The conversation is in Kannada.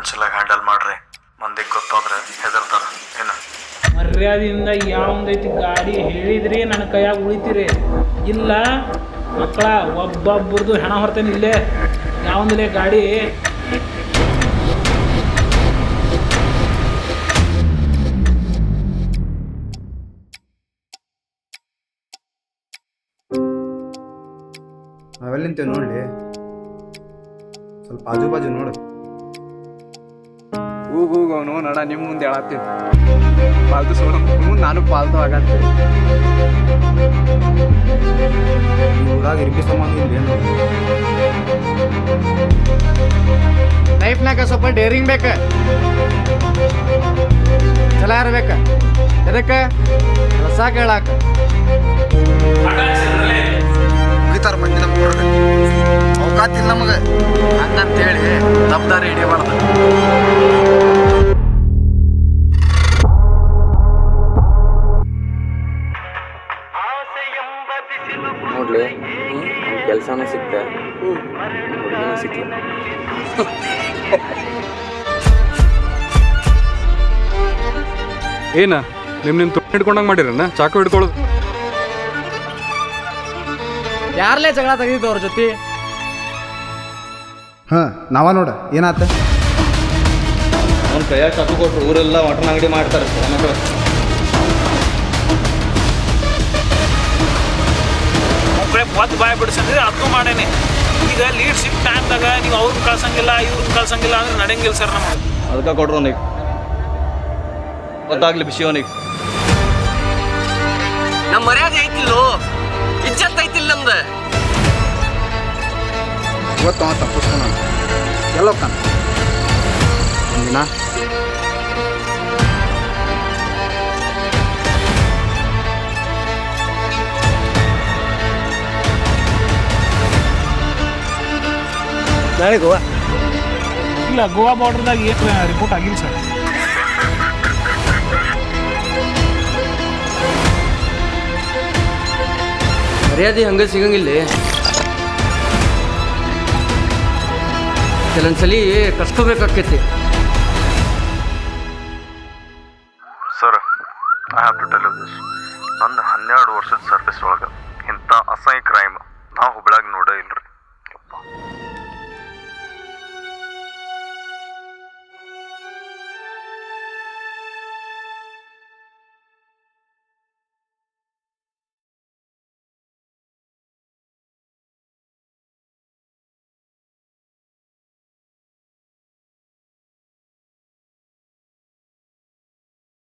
ಕಾನ್ಫಿಡೆನ್ಷಿಯಲ್ ಆಗಿ ಹ್ಯಾಂಡಲ್ ಮಾಡ್ರಿ. ಮಂದಿಗೆ ಗೊತ್ತಾದ್ರೆ ಹೆದರ್ತಾರ. ಏನು ಮರ್ಯಾದೆಯಿಂದ ಯಾವಂದೈತಿ ಗಾಡಿ ಹೇಳಿದ್ರಿ ನನ್ನ ಕೈಯಾಗ ಉಳಿತೀರಿ, ಇಲ್ಲ ಮಕ್ಕಳ ಒಬ್ಬೊಬ್ಬರದು ಹೆಣ ಹೊರ್ತೇನೆ ಇಲ್ಲೇ. ಯಾವಂದಲೇ ಗಾಡಿ ನಾವೆಲ್ಲಿಂತೇವೆ ನೋಡಲಿ, ಸ್ವಲ್ಪ ಆಜು ಬಾಜು ನೋಡು. ಹೋಗು ಅವನು ನಡ ನಿಮ್ಮ ಮುಂದೆ ಹೇಳತ್ತೀನಿ. ಪಾಲ್ತು ಸೋಳ ಮುಂದೆ ನಾನು ಪಾಲ್ತು ಆಗತ್ತೀನಿ. ಊರಾಗ ಇರ್ಬಿ ಸಂಬಂಧ ಏನು ಲೈಫ್ನಾಗ ಸ್ವಲ್ಪ ಡೇರಿಂಗ್ ಬೇಕು, ಚಲ ಇರ್ಬೇಕು. ಎದಕ್ಕೆ ರಸ ಕೇಳಾಕ ಮುಗಿತಾರ ಮಂದಿ ನಮ್ಗೆ ಅವಕಾತಿಲ್ಲ ನಮಗೆ. ಹಂಗಂತೇಳಿ ಜವಾಬ್ದಾರಿ ಹಿಡಿಬಾರ್ದು. ನೋಡ್ಲಿ, ಕೆಲಸನೂ ಸಿಕ್ತೆ, ಹುಡುಗಿನೂ ಸಿಕ್ಕಿಲ್ಲ. ಏನ ನಿಮ್ಮ ತುಟ್ಟಿ ಹಿಡ್ಕೊಂಡಂಗೆ ಮಾಡಿರಣ್ಣ ಚಾಕು ಹಿಡ್ಕೊಳ್ಳೋದು? ಯಾರಲ್ಲೇ ಜಗಳ ತೆಗೆದಿದ್ದು ಅವ್ರ ಜೊತೆ? ಹಾಂ ನಾವ ನೋಡ ಏನಾತ. ಅವ್ನ ಕೈಯಾಗ ಚಾಕು ಕೊಟ್ರು ಊರೆಲ್ಲ ಮಟನ್ ಅಂಗಡಿ ಮಾಡ್ತಾರೆ. ಒಬ್ಬರೇ ಒದ್ದು ಬಾಯ್ ಬಿಡಿಸಂದ್ರೆ ಅದನ್ನೂ ಮಾಡೇನೆ. ಈಗ ಲೀಡ್ಶಿಪ್ ಟೈಮ್ದಾಗ ನೀವು ಅವ್ರನ್ನ ಕಳ್ಸಂಗಿಲ್ಲ ಇವ್ರನ್ನ ಕಳ್ಸಂಗಿಲ್ಲ ಅಂದ್ರೆ ನಡೆಯಂಗಿಲ್ಲ ಸರ್ ನಮಗೆ. ಅದಕ್ಕೆ ಕೊಡ್ರು ಅವನಿಗೆ ಗೊತ್ತಾಗ್ಲಿ ಬಿಸಿ ಅವನಿಗೆ. ನಮ್ಮ ಮರ್ಯಾದೆ ಐತಿಲ್ಲೋ, ಇಜ್ಜತ್ ಐತಿಲ್ಲ ನಮ್ದು. ಇವತ್ತು ಅವ ತಪ್ಪಿಸ್ತಾನ ಎಲ್ಲೋಕ್ಕಾನ ಒಂದಿನ. ನಾಳೆ ಗೋವಾ ಇಲ್ಲ, ಗೋವಾ ಬಾರ್ಡರ್ದಾಗ ಏನು ರಿಪೋರ್ಟ್ ಆಗಿಲ್ಲ ಸರ್. ಮರ್ಯಾದೆ ಹಂಗೆ ಸಿಗಂಗಿಲ್ಲ. ಕೆಲವೊಂದ್ಸಲಿ ಕಷ್ಟಬೇಕಾಕೈತಿ. Sir, I have to tell you this. ನನ್ನ 12 ವರ್ಷದ ಸರ್ವಿಸ್ ಒಳಗೆ ಇಂಥ ಅಸಹ್ಯ ಕ್ರೈಮ್ ನಾವು ಹುಬ್ಳ್ಯಾಗ ನೋಡೇ ಇಲ್ಲ.